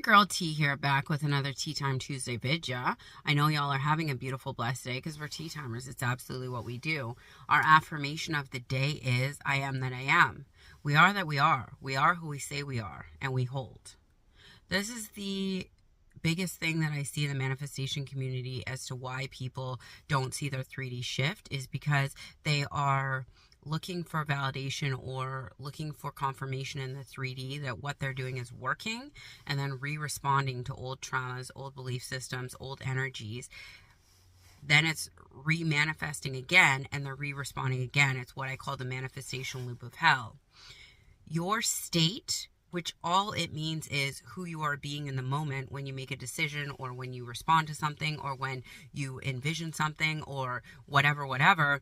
girl T here, back with another Ttime Tuesday vidya. I know y'all are having a beautiful, blessed day because we're tea timers. It's absolutely what we do. Our affirmation of the day is, I am that I am. We are that we are. We are who we say we are, and we hold. This is the biggest thing that I see in the manifestation community as to why people don't see their 3D shift is because they are looking for validation or looking for confirmation in the 3D that what they're doing is working, and then re-responding to old traumas, old belief systems, old energies. Then it's re-manifesting again, and they're re-responding again. It's what I call the manifestation loop of hell. Your state, which all it means is who you are being in the moment when you make a decision or when you respond to something or when you envision something or whatever,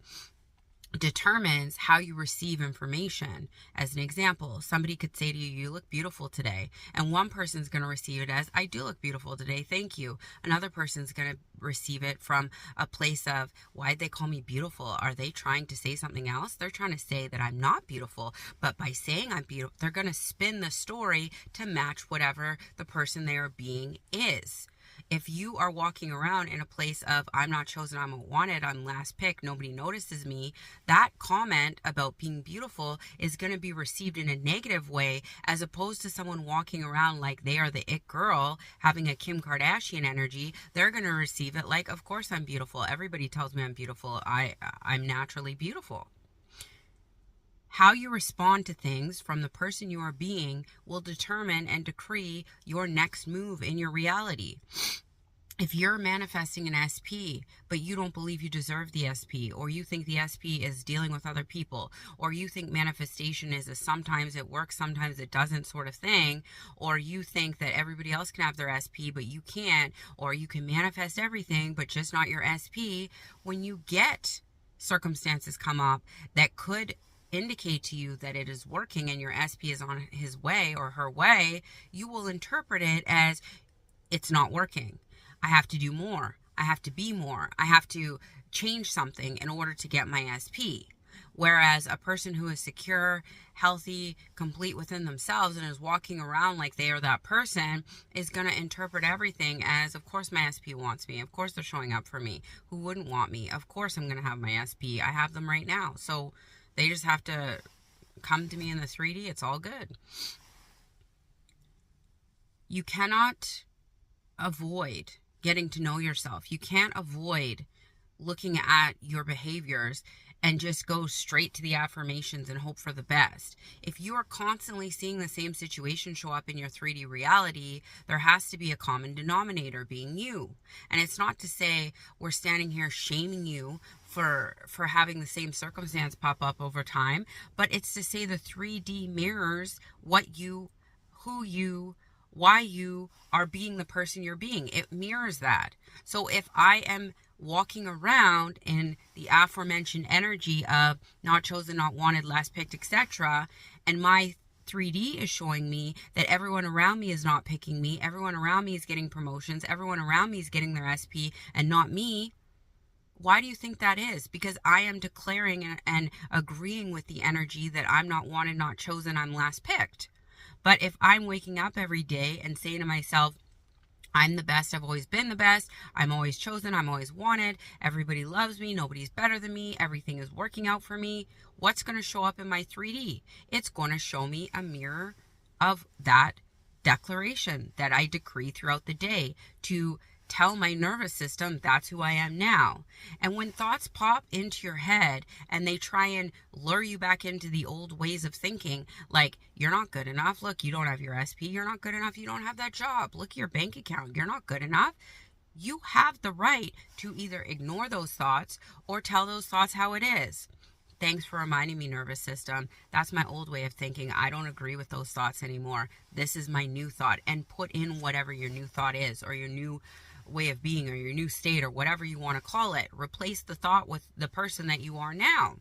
determines how you receive information. As an example, somebody could say to you, you look beautiful today. And one person's going to receive it as, I do look beautiful today, thank you. Another person's going to receive it from a place of, why'd they call me beautiful? Are they trying to say something else? They're trying to say that I'm not beautiful. But by saying I'm beautiful, they're going to spin the story to match whatever the person they are being is. If you are walking around in a place of, I'm not chosen, I'm wanted, I'm last pick, nobody notices me, that comment about being beautiful is going to be received in a negative way, as opposed to someone walking around like they are the it girl, having a Kim Kardashian energy. They're going to receive it like, of course I'm beautiful. Everybody tells me I'm beautiful. I'm naturally beautiful. How you respond to things from the person you are being will determine and decree your next move in your reality. If you're manifesting an SP, but you don't believe you deserve the SP, or you think the SP is dealing with other people, or you think manifestation is a sometimes it works, sometimes it doesn't sort of thing, or you think that everybody else can have their SP, but you can't, or you can manifest everything, but just not your SP, when you get circumstances come up that could indicate to you that it is working and your SP is on his way or her way, you will interpret it as, it's not working. I have to do more. I have to be more. I have to change something in order to get my SP. Whereas a person who is secure, healthy, complete within themselves and is walking around like they are that person is going to interpret everything as, of course my SP wants me. Of course they're showing up for me. Who wouldn't want me? Of course I'm going to have my SP. I have them right now. So they just have to come to me in the 3D. It's all good. You cannot avoid getting to know yourself. You can't avoid looking at your behaviors and just go straight to the affirmations and hope for the best. If you are constantly seeing the same situation show up in your 3D reality, there has to be a common denominator, being you. And it's not to say we're standing here shaming you for having the same circumstance pop up over time, but it's to say the 3D mirrors what you, who you, why you are being the person you're being. It mirrors that. So if I am walking around in the aforementioned energy of not chosen, not wanted, last picked, etc., and my 3D is showing me that everyone around me is not picking me, everyone around me is getting promotions, everyone around me is getting their SP and not me, why do you think that is? Because I am declaring and agreeing with the energy that I'm not wanted, not chosen, I'm last picked. But if I'm waking up every day and saying to myself, I'm the best, I've always been the best, I'm always chosen, I'm always wanted, everybody loves me, nobody's better than me, everything is working out for me, what's going to show up in my 3D? It's going to show me a mirror of that declaration that I decree throughout the day to tell my nervous system that's who I am now. And when thoughts pop into your head and they try and lure you back into the old ways of thinking, like, you're not good enough, look, you don't have your SP, you're not good enough, you don't have that job, look at your bank account, you're not good enough, you have the right to either ignore those thoughts or tell those thoughts how it is. Thanks for reminding me, nervous system. That's my old way of thinking. I don't agree with those thoughts anymore. This is my new thought. And put in whatever your new thought is, or your new way of being, or your new state, or whatever you want to call it. Replace the thought with the person that you are now.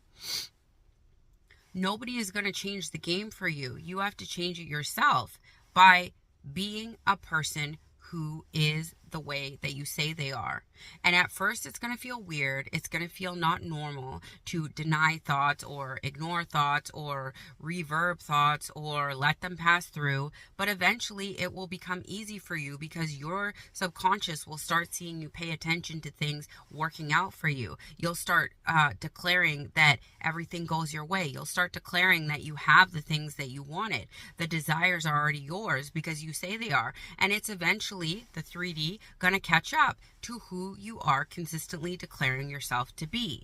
Nobody is going to change the game for you. You have to change it yourself by being a person who is the way that you say they are. And at first it's going to feel weird. It's going to feel not normal to deny thoughts or ignore thoughts or reverb thoughts or let them pass through. But eventually it will become easy for you because your subconscious will start seeing you pay attention to things working out for you. You'll start declaring that everything goes your way. You'll start declaring that you have the things that you wanted. The desires are already yours because you say they are. And it's eventually, the 3D, going to catch up to who you are consistently declaring yourself to be.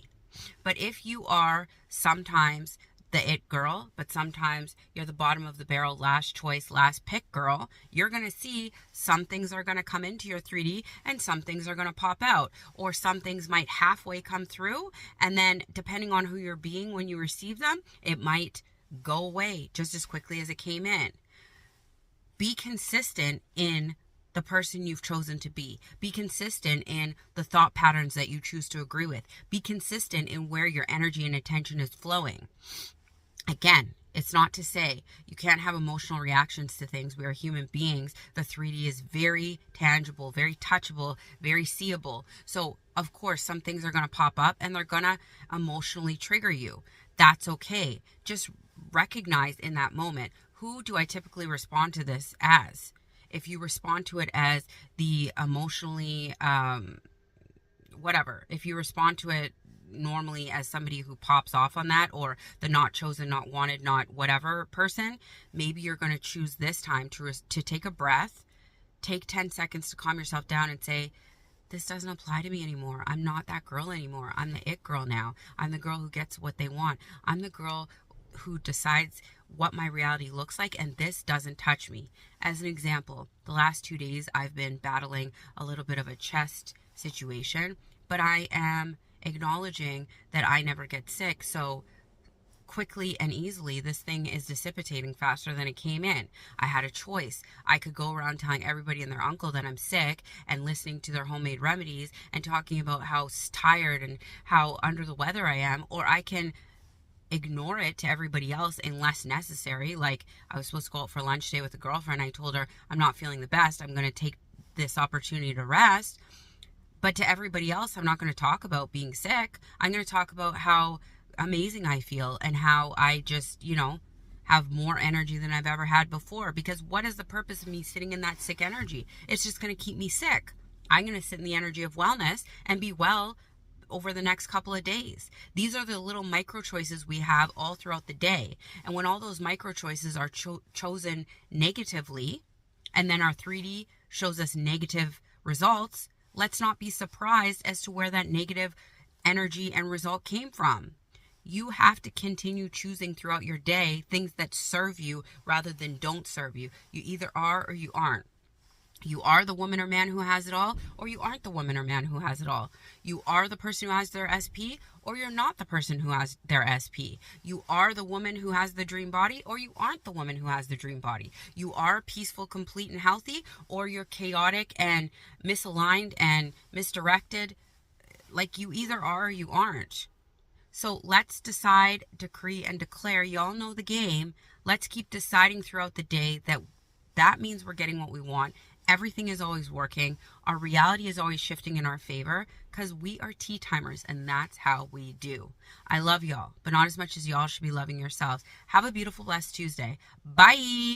But if you are sometimes the it girl, but sometimes you're the bottom of the barrel, last choice, last pick girl, you're going to see some things are going to come into your 3D and some things are going to pop out, or some things might halfway come through, and then depending on who you're being when you receive them, it might go away just as quickly as it came in. Be consistent in the person you've chosen to be. Be consistent in the thought patterns that you choose to agree with. Be consistent in where your energy and attention is flowing. Again, it's not to say you can't have emotional reactions to things. We are human beings. The 3D is very tangible, very touchable, very seeable. So, of course, some things are going to pop up and they're going to emotionally trigger you. That's okay. Just recognize in that moment, who do I typically respond to this as? If you respond to it as the emotionally, if you respond to it normally as somebody who pops off on that, or the not chosen, not wanted, not whatever person, maybe you're going to choose this time to take a breath, take 10 seconds to calm yourself down and say, this doesn't apply to me anymore. I'm not that girl anymore. I'm the it girl now. I'm the girl who gets what they want. I'm the girl who decides what my reality looks like, and this doesn't touch me. As an example, the last 2 days I've been battling a little bit of a chest situation, but I am acknowledging that I never get sick, so quickly and easily this thing is dissipating faster than it came in. I had a choice. I could go around telling everybody and their uncle that I'm sick and listening to their homemade remedies and talking about how tired and how under the weather I am, or I can ignore it to everybody else unless necessary. Like, I was supposed to go out for lunch today with a girlfriend. I told her I'm not feeling the best. I'm going to take this opportunity to rest. But to everybody else, I'm not going to talk about being sick. I'm going to talk about how amazing I feel and how I just, have more energy than I've ever had before. Because what is the purpose of me sitting in that sick energy? It's just going to keep me sick. I'm going to sit in the energy of wellness and be well over the next couple of days. These are the little micro choices we have all throughout the day. And when all those micro choices are chosen negatively, and then our 3D shows us negative results, let's not be surprised as to where that negative energy and result came from. You have to continue choosing throughout your day things that serve you rather than don't serve you. You either are or you aren't. You are the woman or man who has it all, or you aren't the woman or man who has it all. You are the person who has their SP, or you're not the person who has their SP. You are the woman who has the dream body, or you aren't the woman who has the dream body. You are peaceful, complete, and healthy, or you're chaotic and misaligned and misdirected. Like, you either are or you aren't. So let's decide, decree, and declare. Y'all know the game. Let's keep deciding throughout the day that means we're getting what we want. Everything is always working. Our reality is always shifting in our favor because we are tea timers, and that's how we do. I love y'all, but not as much as y'all should be loving yourselves. Have a beautiful, blessed Tuesday. Bye.